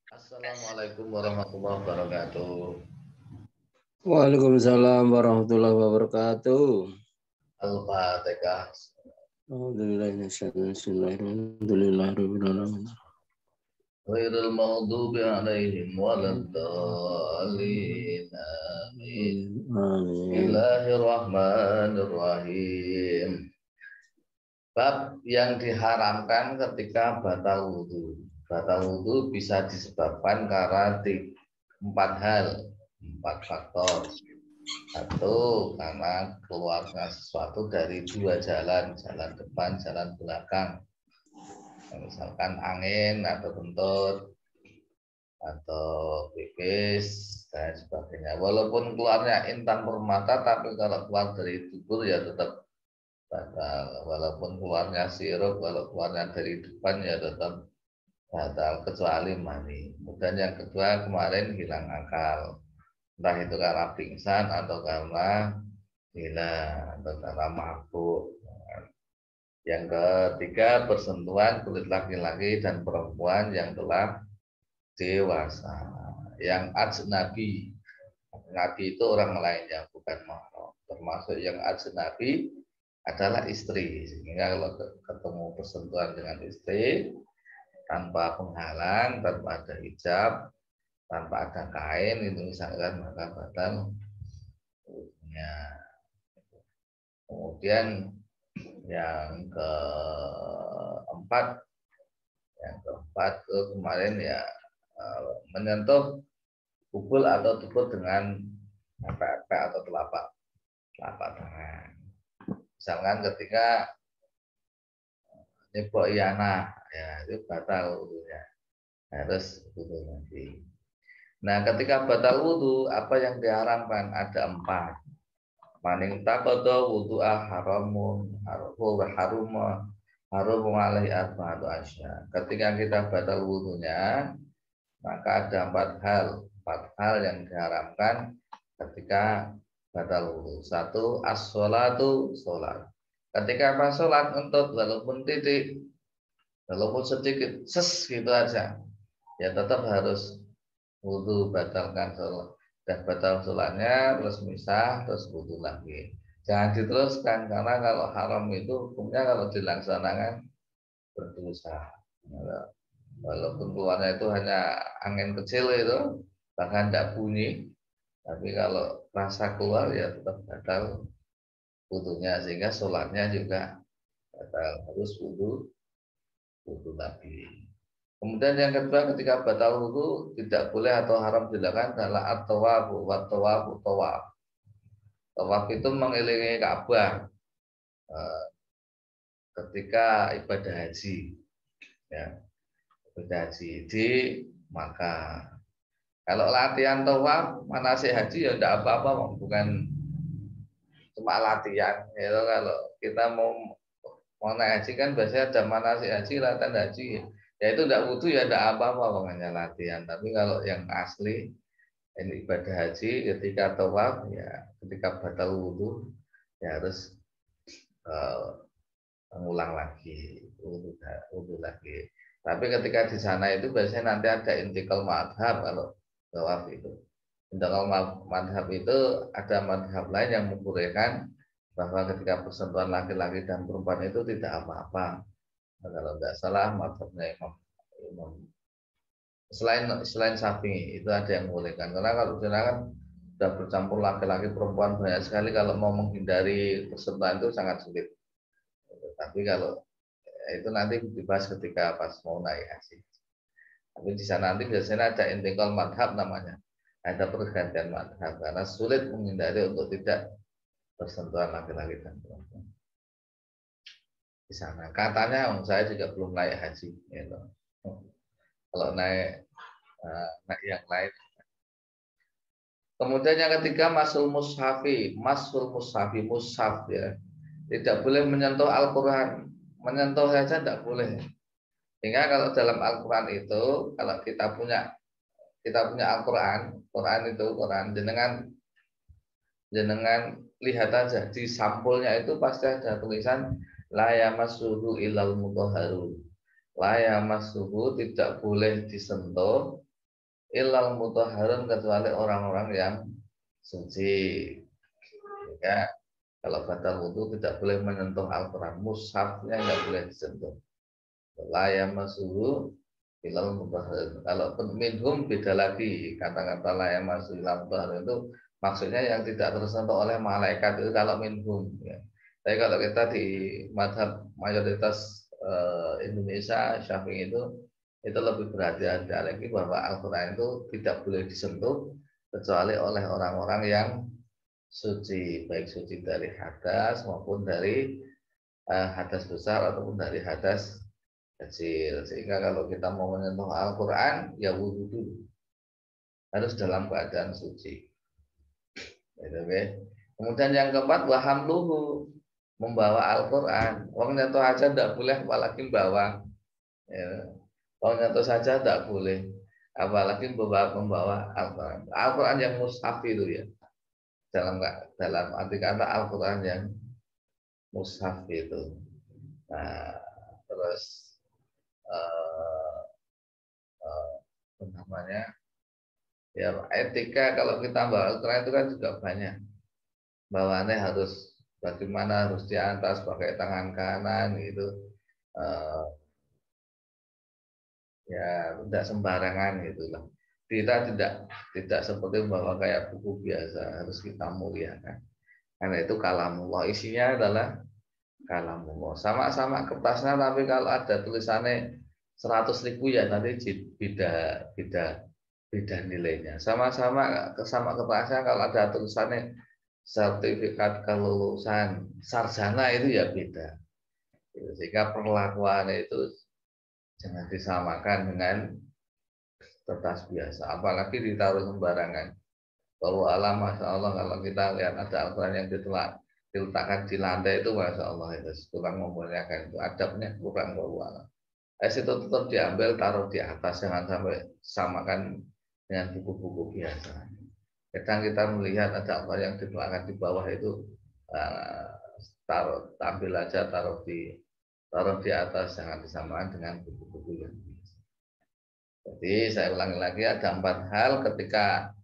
Assalamualaikum warahmatullahi wabarakatuh. Waalaikumsalam warahmatullahi wabarakatuh. Al-Fatihah. Alhamdulillahirrahmanirrahim. Ghairil maghdubi alaihim waladdallin. Amin. Bismillahirrahmanirrahim. Bab yang diharamkan ketika batal wudu. Batal wudu bisa disebabkan karena empat hal, empat faktor. Satu, karena keluarnya sesuatu dari dua jalan, jalan depan, jalan belakang. Misalkan angin atau kentut atau pipis dan sebagainya. Walaupun keluarnya intan permata, tapi kalau keluar dari dubur ya tetap batal. Walaupun keluarnya sirup, kalau keluarnya dari depan ya tetap batal kecuali mani. Kemudian yang kedua, kemarin hilang akal, entah itu karena pingsan atau karena gila atau karena mabuk. Yang ketiga, bersentuhan kulit laki-laki dan perempuan yang telah dewasa. Yang ajnabi, nabi itu orang lain yang bukan mahram. Termasuk yang ajnabi adalah istri. Sehingga kalau ketemu bersentuhan dengan istri tanpa penghalang, tanpa ada hijab, tanpa ada kain, itu misalkan maka batal wudhunya. Kemudian yang keempat itu kemarin ya menyentuh pukul atau tukul dengan efek atau telapak tangan. Misalkan ketika nyebok iana, ya itu batal wudhunya, harus wudhu nanti. Nah, ketika batal wudhu, apa yang diharamkan? Ada empat. Maning takodo wudu'ah haramun harum alaihi arba'atu asya. Ketika kita batal wudhunya, maka ada empat hal yang diharamkan ketika batal wudhu. Satu, as-sholatu, sholat. Ketika pas sholat untuk walaupun titik, walaupun sedikit, gitu aja, ya tetap harus wudhu, batalkan sholat. Dan batal sholatnya terus misah, terus wudhu lagi. Jangan diteruskan, karena kalau haram itu hukumnya kalau dilaksanakan berdosa. Walaupun keluarnya itu hanya angin kecil itu, bahkan tidak bunyi, tapi kalau rasa keluar ya tetap batal wudhunya, sehingga sholatnya juga batal, harus wudhu lagi. Kemudian yang kedua, ketika batal wudhu tidak boleh atau haram dilakukan adalah at-tawaf wa tawaf. Tawaf itu mengelilingi Ka'bah ketika ibadah haji, ya, ibadah haji di Makkah. Kalau latihan tawaf manasik haji ya tidak apa-apa, bukan cuma latihan. Ya, kalau kita mau naik haji kan biasanya ada manasik haji, latihan haji. Ya itu tidak butuh ya tidak apa-apa, makanya latihan. Tapi kalau yang asli ini ibadah haji, ketika tawaf ya ketika batal wudhu ya harus mengulang lagi wudhu lagi. Tapi ketika di sana itu biasanya nanti ada intikal madhab. Kalau tawaf itu intikal madhab itu ada madhab lain yang membolehkan bahwa ketika persentuhan laki-laki dan perempuan itu tidak apa-apa. Nah, kalau tidak salah madhabnya Imam selain Syafi'i itu ada yang membolehkan, karena kalau di sana kan sudah bercampur laki-laki perempuan banyak sekali, kalau mau menghindari persentuhan itu sangat sulit. Tapi kalau itu nanti dibahas ketika pas mau naik haji. Tapi di sana nanti biasanya ada intikal madhab namanya, ada pergantian madhab karena sulit menghindari untuk tidak bersentuhan laki-laki dan perempuan di sana. Katanya saya juga belum naik haji, gitu. Kalau naik yang lain. Kemudian yang ketiga, masul mushaf ya. Tidak boleh menyentuh Al-Quran, menyentuh saja tidak boleh. Sehingga kalau dalam Al-Quran itu, kalau kita punya Al-Quran, Quran jenengan lihat aja di sampulnya itu pasti ada tulisan la yamassuhu illal mutahharun. La yamassuhu, tidak boleh disentuh Illal mutahharun, kecuali orang-orang yang suci. Ya, kalau batal wudu tidak boleh menyentuh Al-Quran, mushafnya nggak boleh disentuh. La yamassuhu illal mutahharun. Kalau minhum beda lagi, kata-kata la yamassuhu illal mutahharun itu maksudnya yang tidak tersentuh oleh malaikat, itu kalau minhum. Ya. Tapi kalau kita di madhab mayoritas Indonesia Syafi'i itu lebih berhati-hati lagi bahwa Al-Quran itu tidak boleh disentuh kecuali oleh orang-orang yang suci, baik suci dari hadas maupun dari hadas besar ataupun dari hadas kecil. Sehingga kalau kita mau menyentuh Al-Quran, ya wudhu dulu, harus dalam keadaan suci. Kemudian yang keempat, waham luhu, membawa Al-Quran. Wong nyentuh aja tidak boleh, apalagi bawa. Ya. Wong nyentuh saja tidak boleh, apalagi membawa Al-Quran. Al-Quran yang mushaf itu ya, dalam arti kata Al-Quran yang mushaf itu. Nah, terus apa namanya, ya etika kalau kita bawa Al-Quran itu kan juga banyak. Bawaannya harus bagaimana, harus di atas pakai tangan kanan gitu. Ya tidak sembarangan gitulah. Kita tidak seperti membawa kayak buku biasa, harus kita muliakan. Karena itu kalamullah, isinya adalah kalamullah. Sama-sama kertasnya, tapi kalau ada tulisannya 100.000 ya nanti beda beda beda nilainya. Sama-sama kertasnya, kalau ada tulisannya sertifikat kelulusan sarjana itu ya beda. Sehingga perlakuannya itu jangan disamakan dengan kertas biasa, apalagi ditaruh sembarangan. Kalau alam, masya Allah, kalau kita lihat ada Al-Quran yang diletakkan di lantai itu, masya Allah, itu kurang memuliakan, itu adabnya kurang. Kalau alam, itu tetap diambil, taruh di atas, jangan sampai samakan dengan buku-buku biasa. Kadang kita melihat ada Al-Quran yang diletakkan di bawah itu, ambil aja, taruh di atas, jangan disamakan dengan buku-buku yang biasa. Jadi saya ulangi lagi, ada 4 hal ketika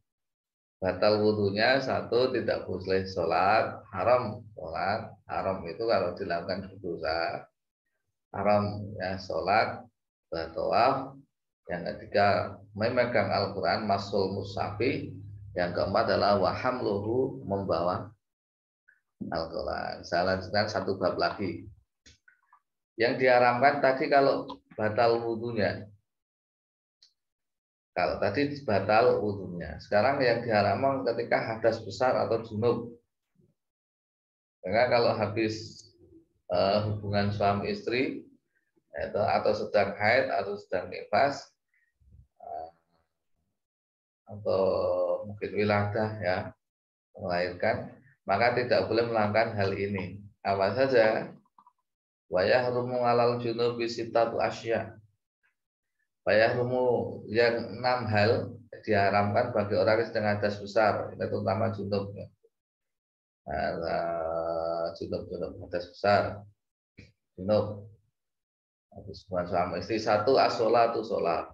batal wudhunya. Satu, tidak boleh sholat haram. Sholat haram itu kalau dilakukan berdosa, haram ya sholat, bertawaf. Yang ketiga, memegang Al-Quran, masul mushafi. Yang keempat adalah wahamluhu, membawa Al-Quran. Saya lanjutkan satu bab lagi. Yang diharamkan tadi kalau batal wudhunya. Kalau tadi batal wudhunya, sekarang yang diharamkan ketika hadas besar atau junub. Karena kalau habis hubungan suami istri atau sedang haid atau sedang nifas atau mungkin wiladah ya, melahirkan, maka tidak boleh melakukan hal ini. Apa saja? Wa yahrumu 'alal junubi sittatu asya. Bayahrumu, yang 6 hal diharamkan bagi orang yang sedang hadas besar, itu terutama junub ya. Junub hadas besar, junub habis suami istri. Satu, as-sholatu, sholat,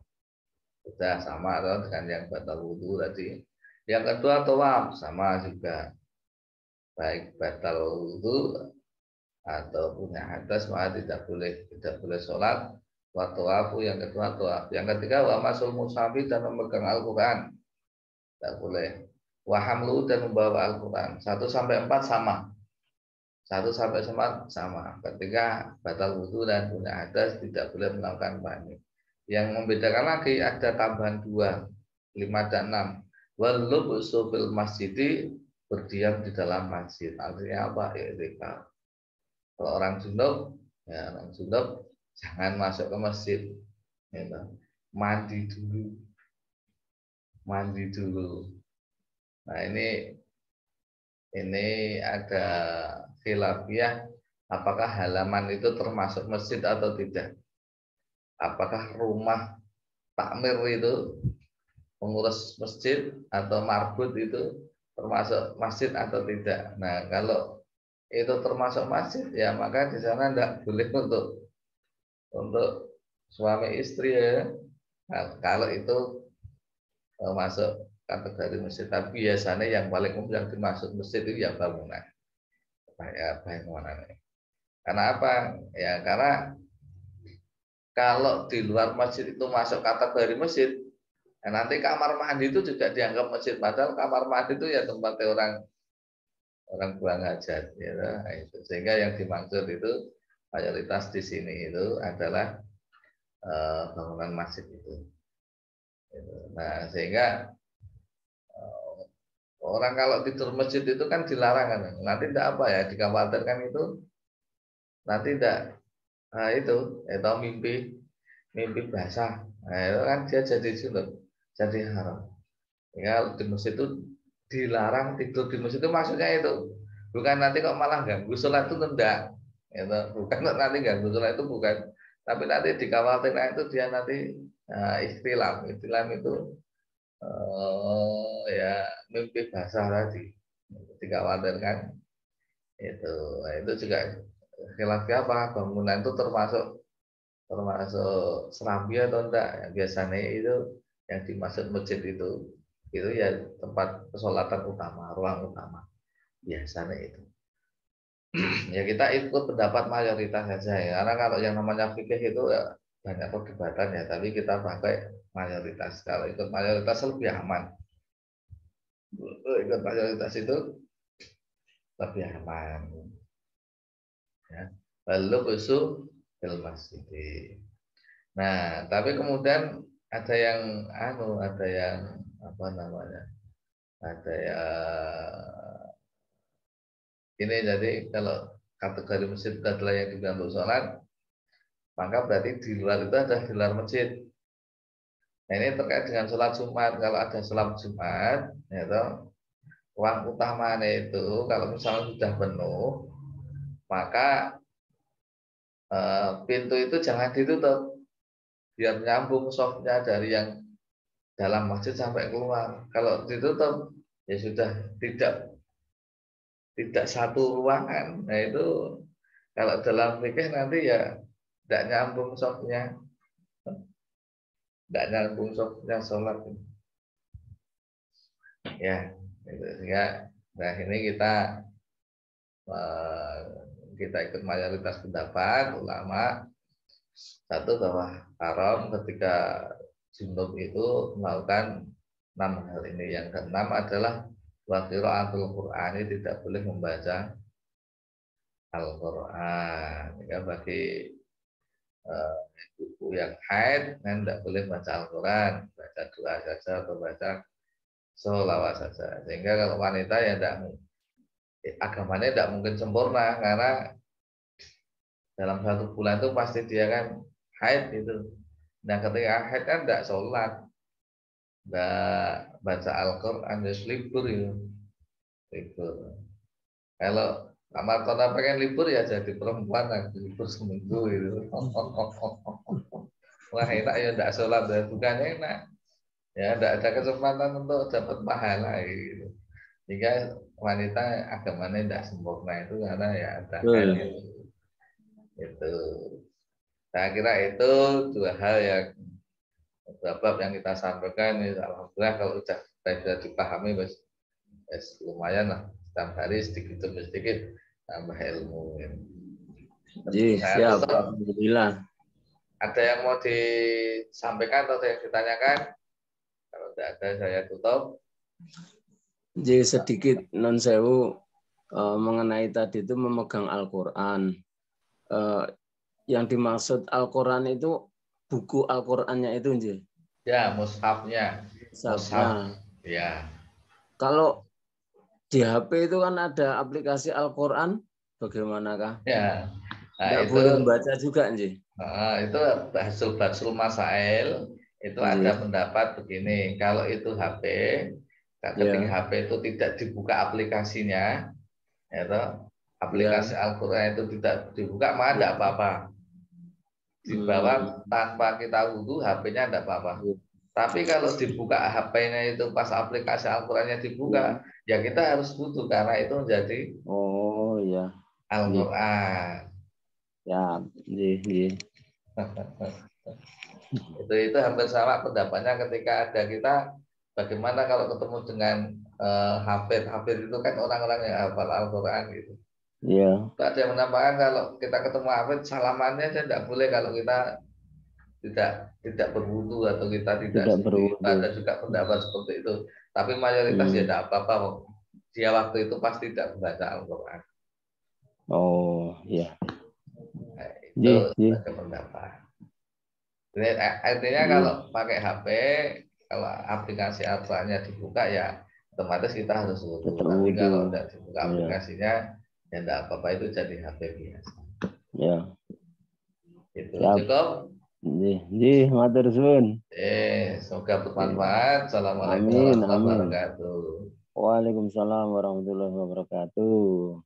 sudah sama dengan yang batal wudhu tadi. Yang kedua, tawaf, sama juga, baik batal wudhu atau punya hadas maka tidak boleh sholat. Wa tawafu, yang kedua tawaf. Yang ketiga, wa masul mushafi, dan memegang Al-Quran, tidak boleh. Wa hamlu, dan membawa Al-Quran. 1-4 sama. 1-4 sama. Ketika batal wudhu dan punya hadas tidak boleh melakukan banyu. Yang membedakan lagi ada tambahan 2, 5 dan 6. Wal lubsu fil masjidi, berdiam di dalam masjid. Artinya apa? I'tikaf. Kalau orang junub, ya orang junub jangan masuk ke masjid, ya, mandi dulu. Nah ini ada khilafiyah, apakah halaman itu termasuk masjid atau tidak? Apakah rumah takmir itu, pengurus masjid atau marbut itu termasuk masjid atau tidak? Nah kalau itu termasuk masjid, ya maka di sana tidak boleh untuk suami istri ya. Nah, kalau itu masuk kategori masjid. Tapi biasanya yang paling umum yang dimaksud masjid itu ya bangunan. Bangunan. Karena apa? Ya karena kalau di luar masjid itu masuk kategori masjid, nanti kamar mandi itu juga dianggap masjid. Padahal kamar mandi itu ya tempatnya orang buang hajat. Ya, itu. Sehingga yang dimaksud itu mayoritas di sini itu adalah bangunan masjid itu. Nah, sehingga orang kalau tidur masjid itu kan dilarang kan. Nanti tidak apa ya, dikhawatirkan itu nanti tidak itu mimpi basah. Nah, itu kan dia jadi junub, jadi haram. Ya, di masjid itu dilarang tidur di masjid itu maksudnya itu bukan nanti kok malah ganggu sholat itu tidak. Itu bukan nanti ganggu sholat itu bukan. Tapi nanti dikhawatirkan itu dia nanti istilam itu ya mimpi basah tadi dikhawatirkan itu. Nah, itu juga khilafnya apa bangunan itu termasuk serambi atau enggak ya, biasanya itu yang dimaksud masjid itu ya tempat pesolatan utama, ruang utama biasanya itu. Ya kita ikut pendapat mayoritas saja ya, karena kalau yang namanya fikih itu ya banyak perdebatan ya, tapi kita pakai mayoritas. Kalau ikut mayoritas lebih aman. Ikut mayoritas itu lebih aman. Ya. Lalu usul masjid. Nah, tapi kemudian ada yang ada yang apa namanya? Ada yang ini jadi kalau kategori masjid adalah yang juga untuk sholat, maka berarti di luar itu ada di luar masjid. Nah, ini terkait dengan sholat Jumat. Kalau ada sholat Jumat, ya toh, ruang utamanya itu kalau misalnya sudah penuh, maka pintu itu jangan ditutup, biar nyambung softnya dari yang dalam masjid sampai keluar. Kalau ditutup, ya sudah tidak satu ruangan. Nah itu kalau dalam fikih nanti ya tidak nyambung softnya, sholat. Ya, itu sehingga nah ini kita ikut mayoritas pendapat ulama satu bahwa haram ketika junub itu melakukan 6 hal ini. Yang keenam adalah wa qiraatul Qur'an, tidak boleh membaca Al-Qur'an. Jika bagi ibu yang haid kan tidak boleh baca Al-Quran, baca doa saja atau baca sholawat saja. Sehingga kalau wanita ya agamanya tidak mungkin sempurna, karena dalam 1 bulan itu pasti dia kan haid gitu. Nah ketika haid kan tidak sholat, tidak baca Al-Quran, ya libur ya. Libur. Kalau kamar kota pengen libur ya jadi perempuan lagi libur seminggu gitu. Wah enak ya tidak sholat ya, bukan enak. Ya tidak ada kesempatan untuk dapat pahala gitu. Jika wanita agamanya tidak sempurna itu karena ya ada hal itu. Saya kira itu 2 hal yang bab yang kita sampaikan. Alhamdulillah kalau sudah dipahami lumayan lah. Setiap hari sedikit demi sedikit tambah ilmu. Siap. Alhamdulillah. Ada yang mau disampaikan atau yang ditanyakan? Kalau tidak ada saya tutup. Jadi sedikit non sewu mengenai tadi itu memegang Al-Quran. Yang dimaksud Al-Quran itu buku Al-Qurannya itu, Nji? Ya, mushafnya. Mushaf. Ya. Kalau di HP itu kan ada aplikasi Al-Quran, bagaimanakah? Ya. Nah, tidak itu boleh membaca juga, Nji? Itu Basul Masail itu ada pendapat begini, kalau itu HP, ketika HP itu tidak dibuka aplikasinya, aplikasi Al-Quran itu tidak dibuka, maka tidak apa-apa. Dibawa tanpa kita wudhu, HP-nya tidak apa-apa. Tapi kalau dibuka HP-nya itu pas aplikasi Al-Qurannya dibuka, ya kita harus wudhu karena itu menjadi Al-Quran. Ya, itu hampir sama pendapatnya ketika ada kita Bagaimana kalau ketemu dengan hafid itu kan orang-orang yang hafal Al-Quran gitu. Iya. Ada yang menambahkan kalau kita ketemu hafid salamannya aja tidak boleh kalau kita tidak berwudu atau kita tidak Tidak suci. berwudu. Ada juga pendapat seperti itu. Tapi mayoritas ya tidak apa-apa. Dia waktu itu pasti tidak membaca Al-Quran. Oh, iya. Nah, itu Ji. ada pendapat. Jadi, artinya kalau pakai HP, kalau aplikasi Al-Qurannya dibuka ya otomatis kita harus wudu. Tetap Tapi wudu. kalau tidak dibuka Iya. aplikasinya ya tidak apa-apa, itu jadi HP biasa. Ya. Itu Siap. cukup. Ji, matur suwun. Semoga bermanfaat. Assalamualaikum Amin, warahmatullahi amin. wabarakatuh. Waalaikumsalam warahmatullahi wabarakatuh.